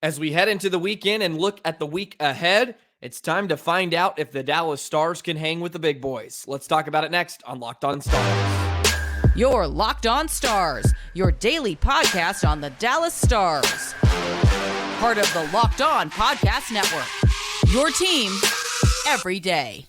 As we head into the weekend and look at the week ahead, it's time to find out if the Dallas Stars can hang with the big boys. Let's talk about it next on Locked On Stars. Your Locked On Stars, your daily podcast on the Dallas Stars. Part of the Locked On Podcast Network. Your team every day.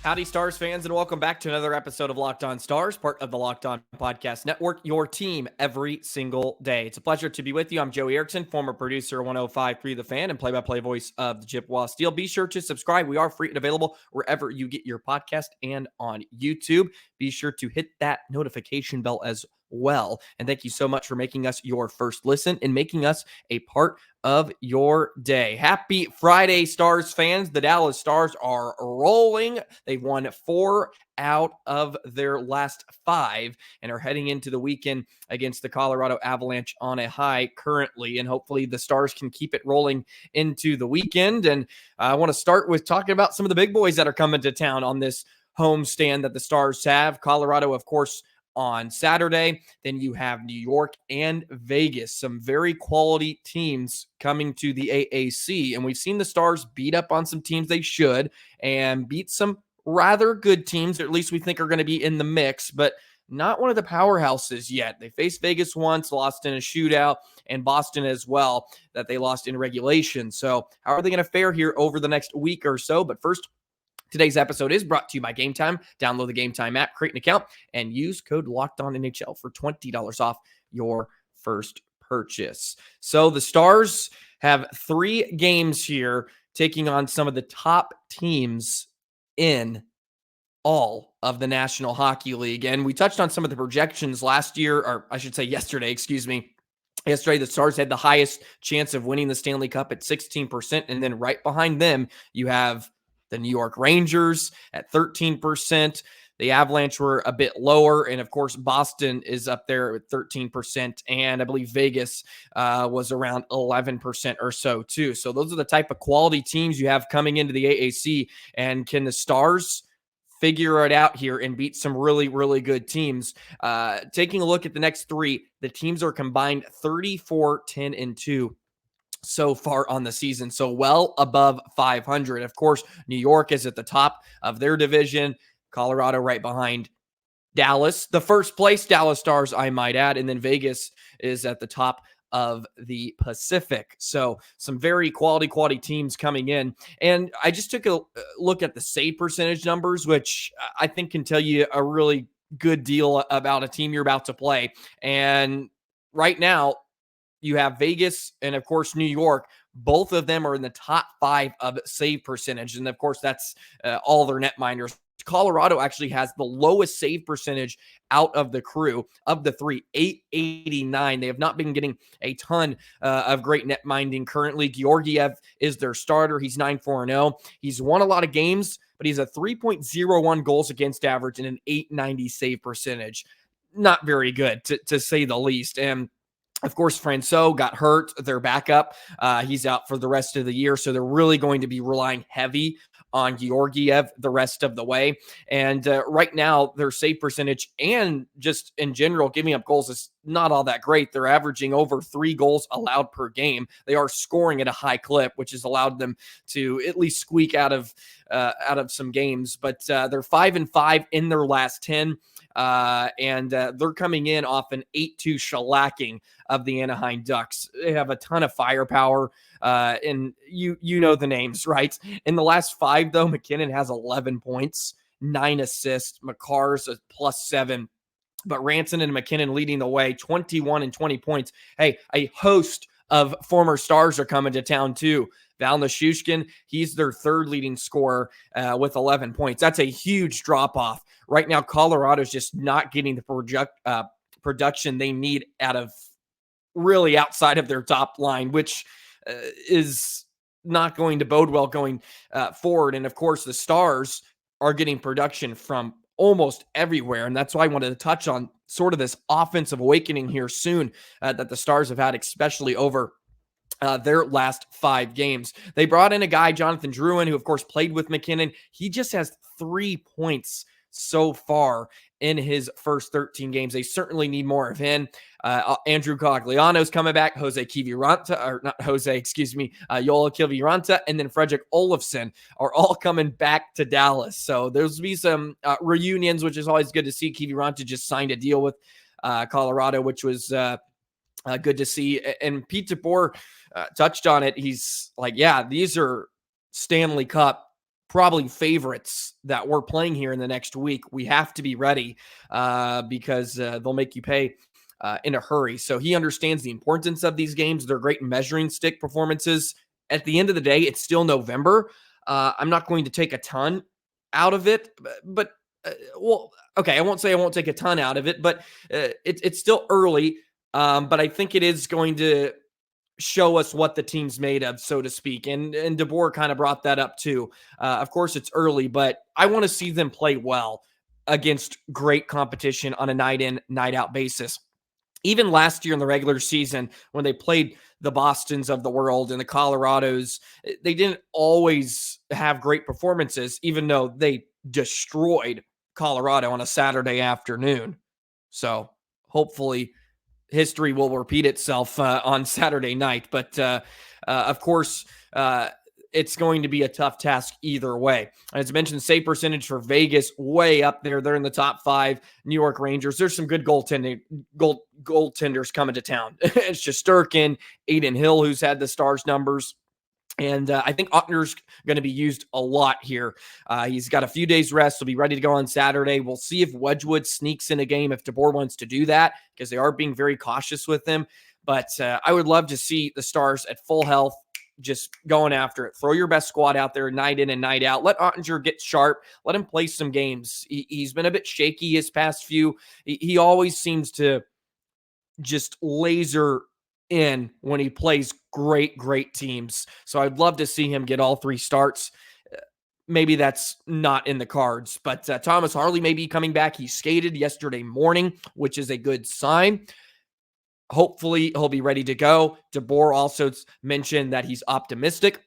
Howdy, Stars fans, and welcome back to another episode of Locked On Stars, part of the Locked On Podcast Network, your team every single day. It's a pleasure to be with you. I'm Joey Erickson, former producer of 105.3 The Fan and play-by-play voice of the Chippewa Steel. Be sure to subscribe. We are free and available wherever you get your podcast and on YouTube. Be sure to hit that notification bell as well. And thank you so much for making us your first listen and making us a part of your day. Happy Friday, Stars fans. The Dallas Stars are rolling. They've won 4 out of their last 5 and are heading into the weekend against the Colorado Avalanche on a high currently. And hopefully the Stars can keep it rolling into the weekend. And I want to start with talking about some of the big boys that are coming to town on this homestand that the Stars have. Colorado, of course, on Saturday. Then you have New York and Vegas, some very quality teams coming to the AAC. And we've seen the Stars beat up on some teams they should and beat some rather good teams, or at least we think are going to be in the mix, but not one of the powerhouses yet. They faced Vegas once, lost in a shootout, and Boston as well, that they lost in regulation. So how are they going to fare here over the next week or so? But first, today's episode is brought to you by Game Time. Download the Game Time app, create an account, and use code LOCKEDONNHL for $20 off your first purchase. So the Stars have 3 games here taking on some of the top teams in all of the National Hockey League. And we touched on some of the projections last year, or I should say yesterday, Yesterday, the Stars had the highest chance of winning the Stanley Cup at 16%. And then right behind them, you have the New York Rangers at 13%. The Avalanche were a bit lower. And of course, Boston is up there at 13%. And I believe Vegas was around 11% or so too. So those are the type of quality teams you have coming into the AAC. And can the Stars figure it out here and beat some really, really good teams? Taking a look at the next 3, the teams are combined 34, 10, and 2. So far on the season, so well above 500. Of course, New York is at the top of their division. Colorado right behind Dallas, the first place Dallas Stars, I might add, and then Vegas is at the top of the Pacific. So some very quality teams coming in. And I just took a look at the save percentage numbers, which I think can tell you a really good deal about a team you're about to play. And right now, you have Vegas and, of course, New York. Both of them are in the top 5 of save percentage. And, of course, that's all their netminders. Colorado actually has the lowest save percentage out of the crew of the 3, 889. They have not been getting a ton of great net minding currently. Georgiev is their starter. He's 9-4-0. He's won a lot of games, but he's a 3.01 goals against average and an 890 save percentage. Not very good, to say the least. And of course, Francois got hurt. Their backup, he's out for the rest of the year. So they're really going to be relying heavy on Georgiev the rest of the way. And right now, their save percentage and just in general giving up goals is not all that great. They're averaging over 3 goals allowed per game. They are scoring at a high clip, which has allowed them to at least squeak out of some games. But they're 5-5 in their last 10. And they're coming in off an 8-2 shellacking of the Anaheim Ducks. They have a ton of firepower, and you know the names, right? In the last 5, though, McKinnon has 11 points, 9 assists. McCarr's a +7. But Ranson and McKinnon leading the way, 21 and 20 points. Hey, a host of former Stars are coming to town too. Val Nichushkin, he's their 3rd leading scorer with 11 points. That's a huge drop-off. Right now, Colorado's just not getting the production they need out of really outside of their top line, which is not going to bode well going forward. And, of course, the Stars are getting production from almost everywhere. And that's why I wanted to touch on sort of this offensive awakening here soon that the Stars have had, especially over their last 5 games. They brought in a guy, Jonathan Drouin, who of course played with McKinnon. He just has 3 points so far in his first 13 games. They certainly need more of him. Andrew Cogliano's coming back. Yola Kiviranta, and then Fredrik Olofsson are all coming back to Dallas. So there's be some reunions, which is always good to see. Kiviranta just signed a deal with Colorado, which was good to see. And Pete DeBoer touched on it. He's like, yeah, these are Stanley Cup probably favorites that we're playing here in the next week. We have to be ready because they'll make you pay in a hurry. So he understands the importance of these games. They're great measuring stick performances. At the end of the day, it's still November. I'm not going to take a ton out of it, but okay, I won't say I won't take a ton out of it, but it's still early. But I think it is going to show us what the team's made of, so to speak. And DeBoer kind of brought that up too. Of course, it's early, but I want to see them play well against great competition on a night in, night out basis. Even last year in the regular season, when they played the Bostons of the world and the Colorados, they didn't always have great performances, even though they destroyed Colorado on a Saturday afternoon. So hopefully history will repeat itself on Saturday night. But of course, it's going to be a tough task either way. As I mentioned, save percentage for Vegas, way up there. They're in the top 5. New York Rangers. There's some good goaltenders coming to town. It's Shesterkin, Aiden Hill, who's had the Stars numbers. And I think Ottner's going to be used a lot here. He's got a few days rest. He'll be ready to go on Saturday. We'll see if Wedgwood sneaks in a game if DeBoer wants to do that, because they are being very cautious with him. But I would love to see the Stars at full health, just going after it. Throw your best squad out there night in and night out. Let Ottinger get sharp. Let him play some games. He's been a bit shaky his past few. He always seems to just laser in when he plays great teams. So I'd love to see him get all 3 starts. Maybe that's not in the cards, but Thomas Harley may be coming back. He skated yesterday morning, which is a good sign. Hopefully he'll be ready to go. DeBoer also mentioned that he's optimistic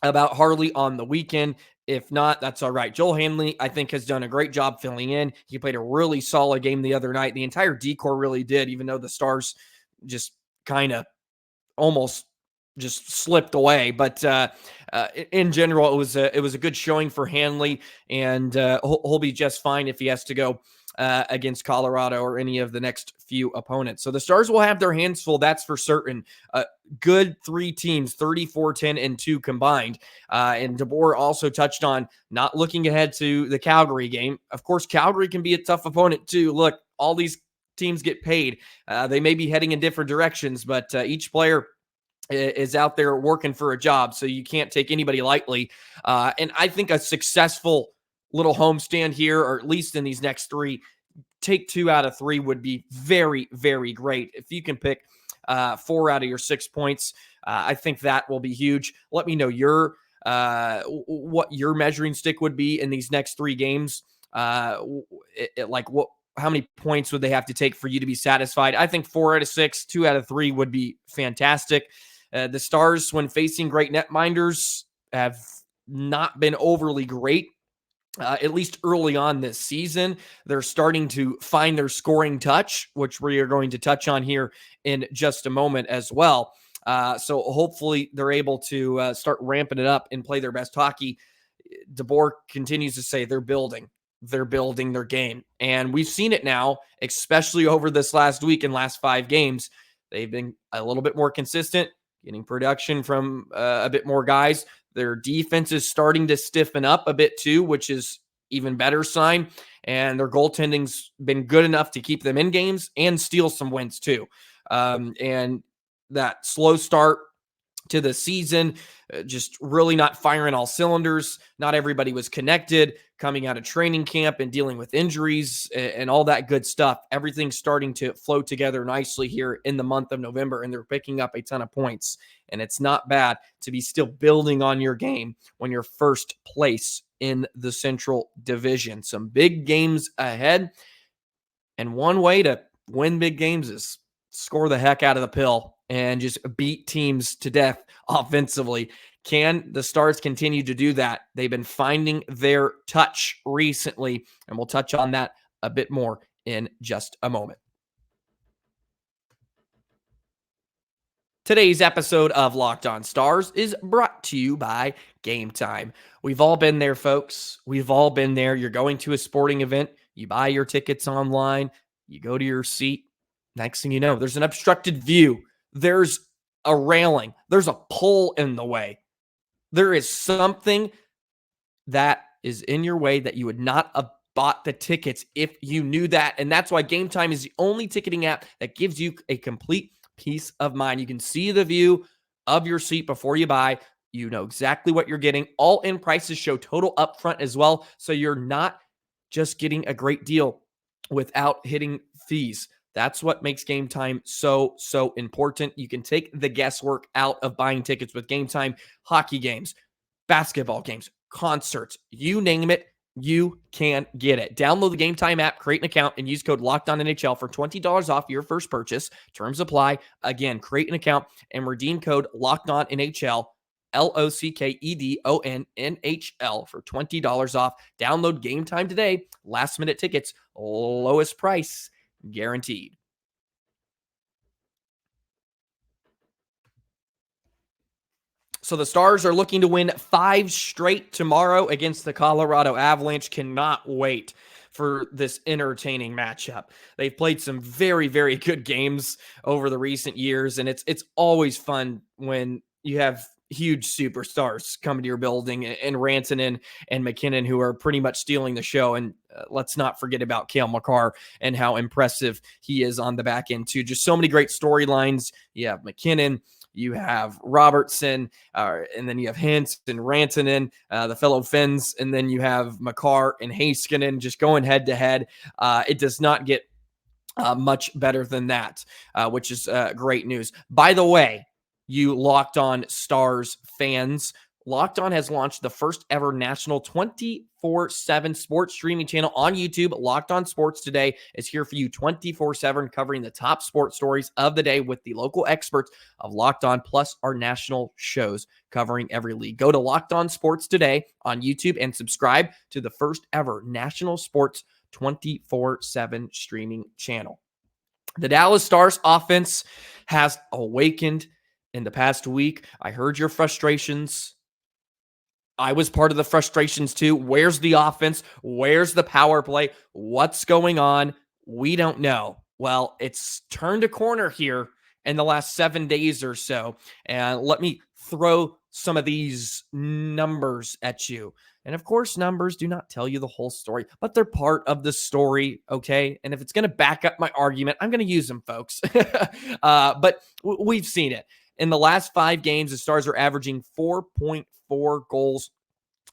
about Harley on the weekend. If not, that's all right. Joel Hanley, I think, has done a great job filling in. He played a really solid game the other night. The entire decor really did, even though the Stars just kind of almost just slipped away. But in general, it was a good showing for Hanley, and he'll be just fine if he has to go against Colorado or any of the next few opponents. So the Stars will have their hands full, that's for certain. Good 3 teams, 34-10-2 combined. And DeBoer also touched on not looking ahead to the Calgary game. Of course, Calgary can be a tough opponent too. Look, all these teams get paid. They may be heading in different directions, but each player is out there working for a job, so you can't take anybody lightly. And I think a successful little homestand here, or at least in these next 3, take 2 out of 3 would be very, very great. If you can pick 4 out of your 6 points, I think that will be huge. Let me know what your measuring stick would be in these next 3 games. How many points would they have to take for you to be satisfied? I think 4 out of 6, 2 out of 3 would be fantastic. The Stars, when facing great netminders, have not been overly great. At least early on this season. They're starting to find their scoring touch, which we are going to touch on here in just a moment as well. So hopefully they're able to start ramping it up and play their best hockey. DeBoer continues to say they're building their game. And we've seen it now, especially over this last week and last 5 games. They've been a little bit more consistent, getting production from a bit more guys. Their defense is starting to stiffen up a bit too, which is even better sign. And their goaltending's been good enough to keep them in games and steal some wins too. And that slow start to the season, just really not firing all cylinders. Not everybody was connected coming out of training camp and dealing with injuries and all that good stuff. Everything's starting to flow together nicely here in the month of November, and they're picking up a ton of points. And it's not bad to be still building on your game when you're first place in the Central Division. Some big games ahead. And one way to win big games is score the heck out of the pill and just beat teams to death offensively. Can the Stars continue to do that? They've been finding their touch recently, and we'll touch on that a bit more in just a moment. Today's episode of Locked On Stars is brought to you by Game Time. We've all been there, folks. We've all been there. You're going to a sporting event, you buy your tickets online, you go to your seat. Next thing you know, there's an obstructed view. There's a railing. There's a pole in the way. There is something that is in your way that you would not have bought the tickets if you knew that. And that's why Game Time is the only ticketing app that gives you a complete peace of mind. You can see the view of your seat before you buy. You know exactly what you're getting. All in prices show total upfront as well. So you're not just getting a great deal without hitting fees. That's what makes Game Time so important. You can take the guesswork out of buying tickets with Game Time. Hockey games, basketball games, concerts, you name it, you can get it. Download the Game Time app, create an account, and use code LOCKEDONNHL for $20 off your first purchase. Terms apply. Again, create an account and redeem code LOCKEDONNHL, LOCKEDONNHL for $20 off. Download Game Time today. Last minute tickets, lowest price guaranteed. So the Stars are looking to win 5 straight tomorrow against the Colorado Avalanche. Cannot wait for this entertaining matchup. They've played some very, very good games over the recent years, and it's always fun when you have huge superstars coming to your building, and Rantanen and McKinnon, who are pretty much stealing the show. And let's not forget about Cale Makar and how impressive he is on the back end too. Just so many great storylines. You have McKinnon, you have Robertson, and then you have Hintz and Rantanen, the fellow Finns, and then you have Makar and Heiskanen just going head to head. It does not get much better than that, which is great news. By the way, you Locked On Stars fans, Locked On has launched the first ever national 24/7 sports streaming channel on YouTube. Locked On Sports Today is here for you 24/7, covering the top sports stories of the day with the local experts of Locked On, plus our national shows covering every league. Go to Locked On Sports Today on YouTube and subscribe to the first ever national sports 24/7 streaming channel. The Dallas Stars offense has awakened in the past week. I heard your frustrations. I was part of the frustrations too. Where's the offense? Where's the power play? What's going on? We don't know. Well, it's turned a corner here in the last 7 days or so. And let me throw some of these numbers at you. And of course, numbers do not tell you the whole story, but they're part of the story, okay? And if it's going to back up my argument, I'm going to use them, folks. But we've seen it. In the last 5 games, the Stars are averaging 4.4 goals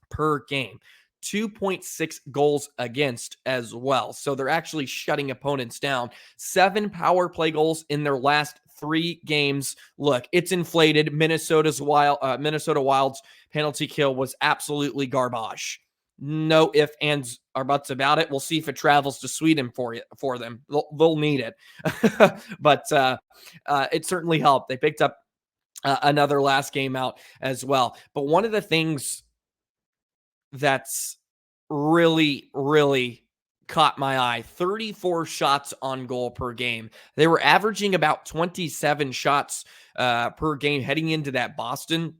per game, 2.6 goals against as well. So they're actually shutting opponents down. 7 power play goals in their last 3 games. Look, it's inflated. Minnesota Wild's penalty kill was absolutely garbage. No ifs, ands, or buts about it. We'll see if it travels to Sweden for them. They'll need it. But it certainly helped. They picked up another last game out as well. But one of the things that's really, really caught my eye, 34 shots on goal per game. They were averaging about 27 shots per game heading into that Boston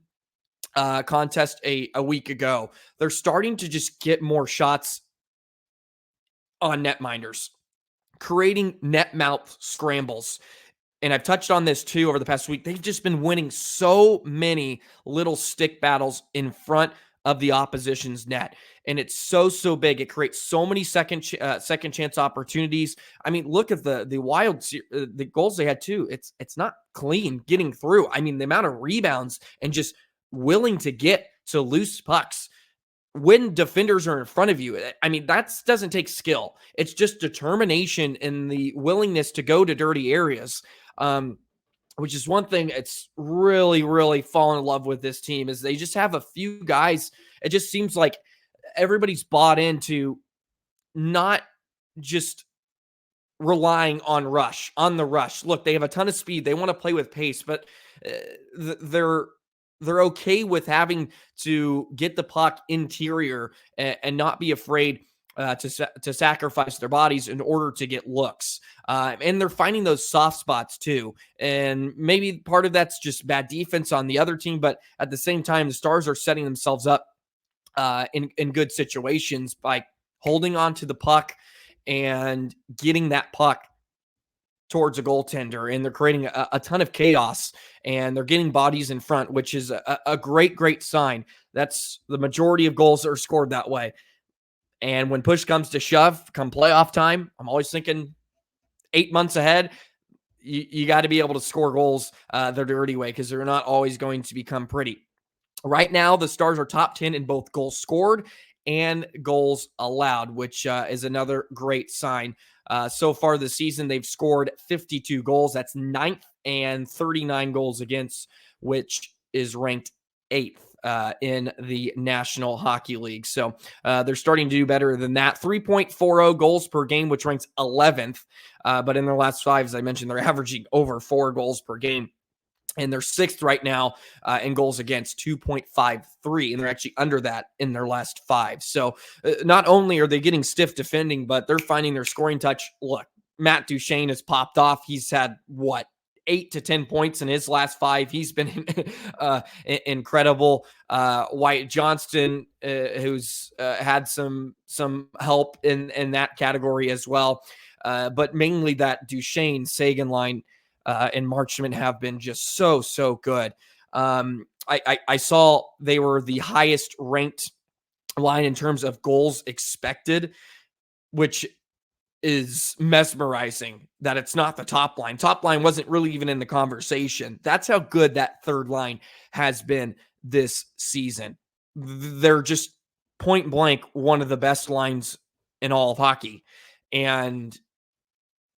contest a week ago. They're starting to just get more shots on netminders, creating net mouth scrambles. And I've touched on this too over the past week. They've just been winning so many little stick battles in front of the opposition's net. And it's so big. It creates so many second chance opportunities. I mean, look at the Wild, the goals they had too. It's not clean getting through. I mean, the amount of rebounds and just willing to get to loose pucks when defenders are in front of you. I mean, that doesn't take skill. It's just determination and the willingness to go to dirty areas. Which is one thing it's really, really fallen in love with this team, is they just have a few guys. It just seems like everybody's bought into not just relying on the rush. Look, they have a ton of speed. They want to play with pace, but they're okay with having to get the puck interior and not be afraid to sacrifice their bodies in order to get looks. And they're finding those soft spots too. And maybe part of that's just bad defense on the other team, but at the same time, the Stars are setting themselves up in good situations by holding on to the puck and getting that puck towards a goaltender, and they're creating a ton of chaos, and they're getting bodies in front, which is a great sign. That's the majority of goals are scored that way. And when push comes to shove, come playoff time, I'm always thinking 8 months ahead, you got to be able to score goals the dirty way, because they're not always going to become pretty. Right now, the Stars are top 10 in both goals scored and goals allowed, which is another great sign. So far this season, they've scored 52 goals. That's 9th, and 39 goals against, which is ranked 8th in the National Hockey League. So they're starting to do better than that. 3.40 goals per game, which ranks 11th. But in their last 5, as I mentioned, they're averaging over 4 goals per game. And they're 6th right now in goals against, 2.53. And they're actually under that in their last 5. So not only are they getting stiff defending, but they're finding their scoring touch. Look, Matt Duchene has popped off. He's had, 8 to 10 points in his last 5. He's been incredible. Wyatt Johnston, who's had some help in that category as well. But mainly that Duchene Seguin line and Marchment have been just so good. I saw they were the highest ranked line in terms of goals expected, which is mesmerizing that it's not the top line. Top line wasn't really even in the conversation. That's how good that third line has been this season. They're just point blank one of the best lines in all of hockey. And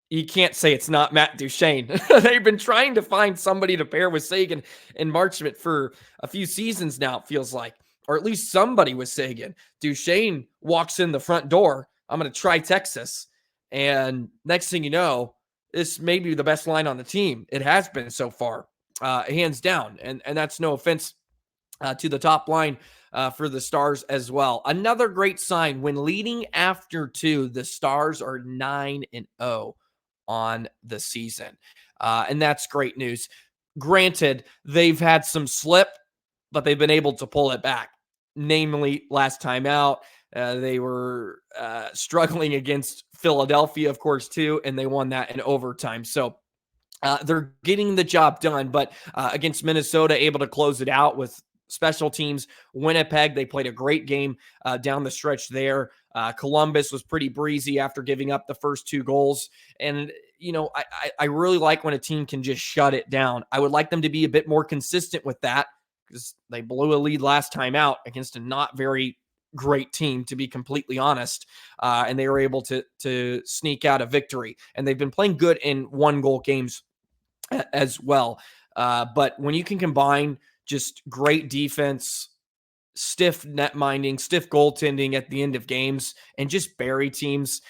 you can't say it's not Matt Duchene. They've been trying to find somebody to pair with Seguin and Marchment for a few seasons now, it feels like. Or at least somebody with Seguin. Duchene walks in the front door. I'm going to try Texas. And next thing you know, this may be the best line on the team. It has been so far, hands down. And that's no offense to the top line for the Stars as well. Another great sign, when leading after 2, the Stars are 9-0 on the season. And that's great news. Granted, they've had some slip, but they've been able to pull it back. Namely, last time out, they were struggling against Philadelphia, of course, too, and they won that in overtime. So they're getting the job done, but against Minnesota, able to close it out with special teams. Winnipeg, they played a great game down the stretch there. Columbus was pretty breezy after giving up the first 2 goals. And, I really like when a team can just shut it down. I would like them to be a bit more consistent with that, because they blew a lead last time out against a not very great team, to be completely honest. And they were able to sneak out a victory. And they've been playing good in 1-goal games as well. But when you can combine just great defense, stiff net minding, stiff goaltending at the end of games, and just bury teams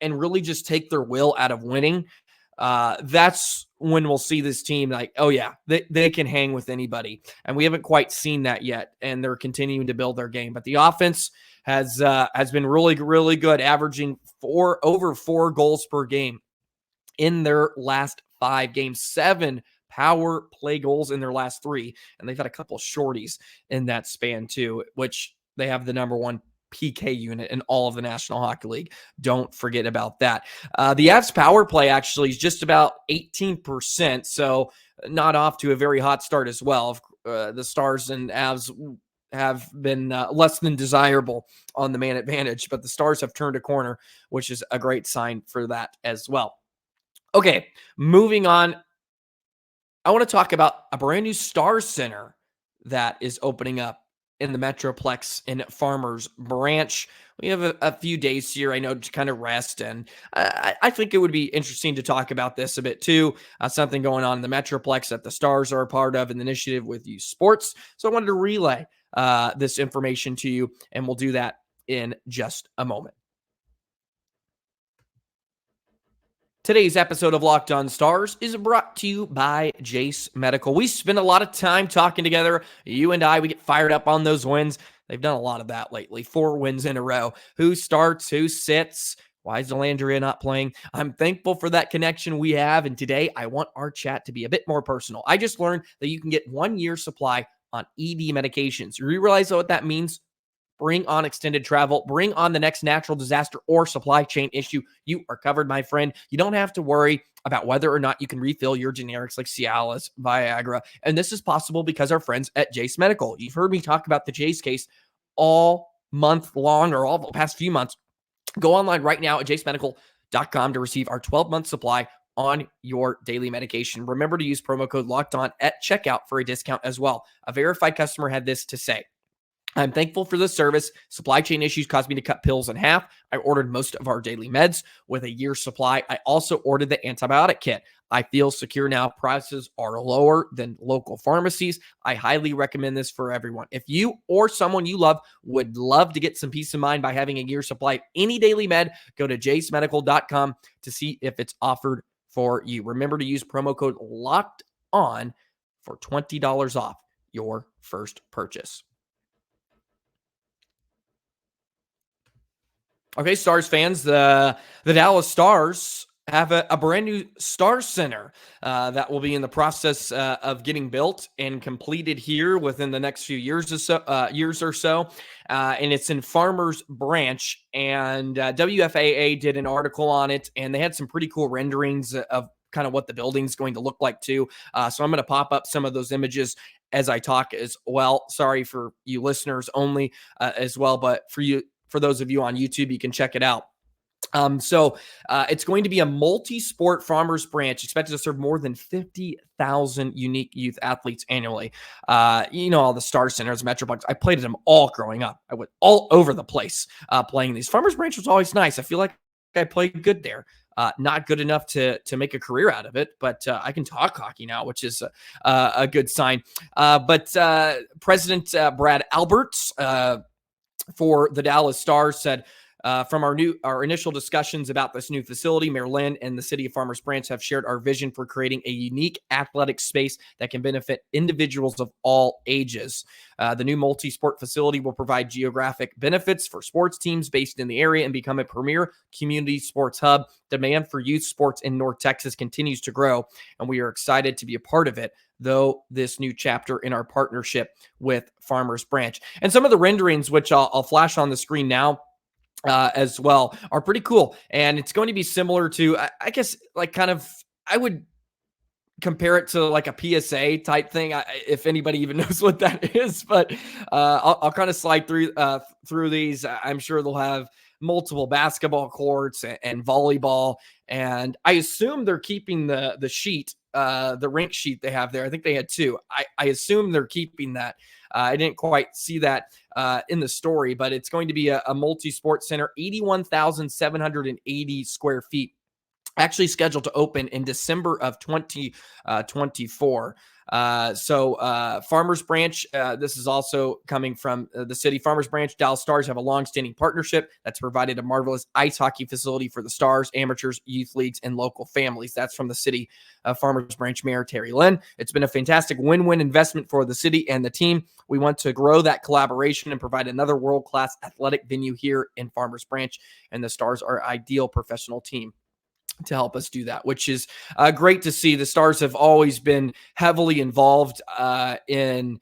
and really just take their will out of winning, that's when we'll see this team like, oh yeah, they can hang with anybody. And we haven't quite seen that yet, and they're continuing to build their game. But the offense has been really good, averaging over 4 goals per game in their last 5 games, 7 power play goals in their last 3. And they've had a couple shorties in that span too, which they have the number 1 PK unit in all of the National Hockey League. Don't forget about that. The Avs power play actually is just about 18%. So not off to a very hot start as well. The Stars and Avs have been less than desirable on the man advantage, but the Stars have turned a corner, which is a great sign for that as well. Okay, moving on. I want to talk about a brand new Starscenter that is opening up in the Metroplex in Farmers Branch. We have a few days here, I know, to kind of rest, and I think it would be interesting to talk about this a bit too. Something going on in the Metroplex that the Stars are a part of, an initiative with youth sports. So I wanted to relay this information to you, and we'll do that in just a moment. Today's episode of Locked On Stars is brought to you by Jace Medical. We spend a lot of time talking together. You and I, we get fired up on those wins. They've done a lot of that lately. 4 wins in a row. Who starts? Who sits? Why is Delandria not playing? I'm thankful for that connection we have. And today, I want our chat to be a bit more personal. I just learned that you can get 1 year supply on ED medications. You realize what that means? Bring on extended travel, bring on the next natural disaster or supply chain issue. You are covered, my friend. You don't have to worry about whether or not you can refill your generics like Cialis, Viagra. And this is possible because our friends at Jace Medical. You've heard me talk about the Jace case all month long or all the past few months. Go online right now at jacemedical.com to receive our 12-month supply on your daily medication. Remember to use promo code LOCKEDON at checkout for a discount as well. A verified customer had this to say: I'm thankful for the service. Supply chain issues caused me to cut pills in half. I ordered most of our daily meds with a year's supply. I also ordered the antibiotic kit. I feel secure now. Prices are lower than local pharmacies. I highly recommend this for everyone. If you or someone you love would love to get some peace of mind by having a year's supply of any daily med, go to jacemedical.com to see if it's offered for you. Remember to use promo code LOCKEDON for $20 off your first purchase. Okay, Stars fans, the Dallas Stars have a brand new Starscenter that will be in the process of getting built and completed here within the next few years or so. And it's in Farmers Branch. And WFAA did an article on it, and they had some pretty cool renderings of kind of what the building's going to look like too. So I'm going to pop up some of those images as I talk as well. Sorry for you listeners only as well, but for those of you on YouTube, you can check it out. So it's going to be a multi-sport Farmers Branch, expected to serve more than 50,000 unique youth athletes annually. All the Star Centers, Metroplex. I played at them all growing up. I went all over the place playing these. Farmers Branch was always nice. I feel like I played good there. Not good enough to make a career out of it, but I can talk hockey now, which is a good sign. But President Brad Alberts for the Dallas Stars said, from our initial discussions about this new facility, Mayor Lynn and the city of Farmers Branch have shared our vision for creating a unique athletic space that can benefit individuals of all ages. The new multi-sport facility will provide geographic benefits for sports teams based in the area and become a premier community sports hub. Demand for youth sports in North Texas continues to grow, and we are excited to be a part of it, though this new chapter in our partnership with Farmers Branch. And some of the renderings, which I'll flash on the screen now, as well, are pretty cool. And it's going to be similar to, I guess, like kind of, I would compare it to like a PSA type thing, if anybody even knows what that is. But I'll kind of slide through these. I'm sure they'll have multiple basketball courts and volleyball. And I assume they're keeping the sheet, the rink sheet they have there. I think they had 2. I assume they're keeping that. I didn't quite see that in the story, but it's going to be a multi-sport center, 81,780 square feet, actually scheduled to open in December of 2024. Farmers Branch, this is also coming from the city. Farmers Branch, Dallas Stars have a long-standing partnership that's provided a marvelous ice hockey facility for the Stars, amateurs, youth leagues, and local families. That's from the city of Farmers Branch Mayor Terry Lynn. It's been a fantastic win-win investment for the city and the team. We want to grow that collaboration and provide another world-class athletic venue here in Farmers Branch, and the Stars are an ideal professional team to help us do that, which is great to see. The Stars have always been heavily involved in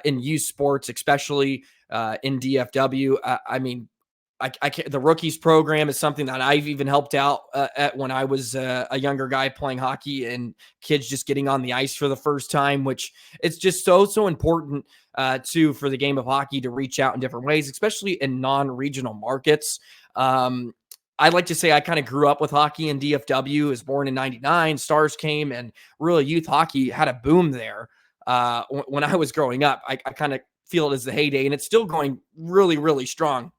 youth sports, especially in DFW. The rookies program is something that I've even helped out at when I was a younger guy playing hockey, and kids just getting on the ice for the first time, which it's just so important too for the game of hockey to reach out in different ways, especially in non-regional markets. I like to say I kind of grew up with hockey in DFW, was born in 99. Stars came, and really youth hockey had a boom there when I was growing up. I kind of feel it as the heyday, and it's still going really, really strong,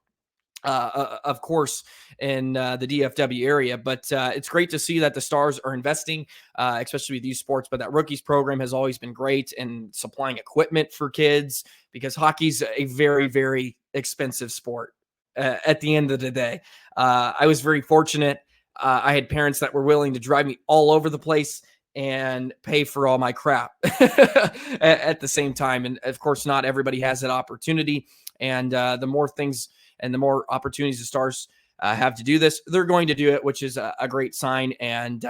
of course, in the DFW area. But it's great to see that the Stars are investing, especially with youth sports. But that rookies program has always been great in supplying equipment for kids, because hockey's a very, very expensive sport. At the end of the day, I was very fortunate I had parents that were willing to drive me all over the place and pay for all my crap at the same time. And of course, not everybody has that opportunity. And the more things and the more opportunities the Stars have to do this, they're going to do it, which is a great sign. And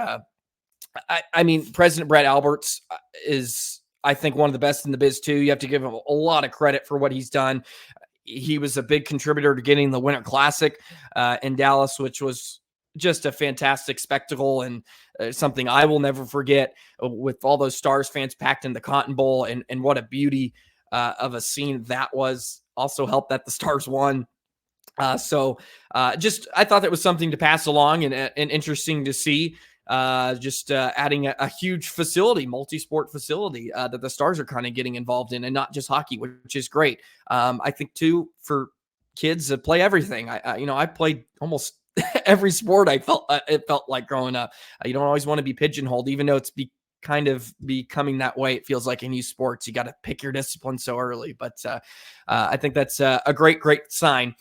I mean, President Brett Alberts is, I think, one of the best in the biz too. You have to give him a lot of credit for what he's done. He was a big contributor to getting the Winter Classic in Dallas, which was just a fantastic spectacle and something I will never forget, with all those Stars fans packed in the Cotton Bowl, and what a beauty of a scene that was. Also helped that the Stars won. So I thought that was something to pass along, and interesting to see. Adding a huge facility, multi-sport facility that the Stars are kind of getting involved in, and not just hockey, which is great. I think too, for kids that play everything. I played almost every sport. It felt like growing up. You don't always want to be pigeonholed, even though it's kind of becoming that way. It feels like in youth sports, you got to pick your discipline so early. But I think that's a great sign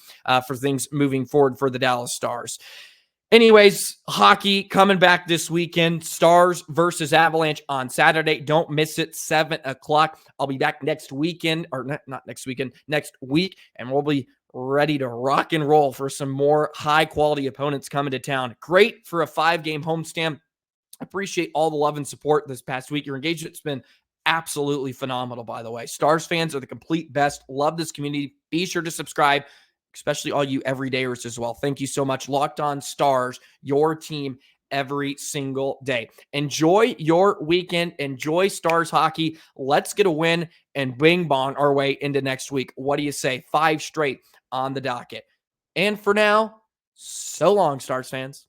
for things moving forward for the Dallas Stars. Anyways, hockey coming back this weekend. Stars versus Avalanche on Saturday. Don't miss it, 7 o'clock. I'll be back next weekend, or not next weekend, next week, and we'll be ready to rock and roll for some more high-quality opponents coming to town. Great for a 5-game homestand. Appreciate all the love and support this past week. Your engagement's been absolutely phenomenal, by the way. Stars fans are the complete best. Love this community. Be sure to subscribe, especially all you everydayers as well. Thank you so much. Locked On Stars, your team every single day. Enjoy your weekend. Enjoy Stars hockey. Let's get a win and bing bong our way into next week. What do you say? 5 straight on the docket. And for now, so long, Stars fans.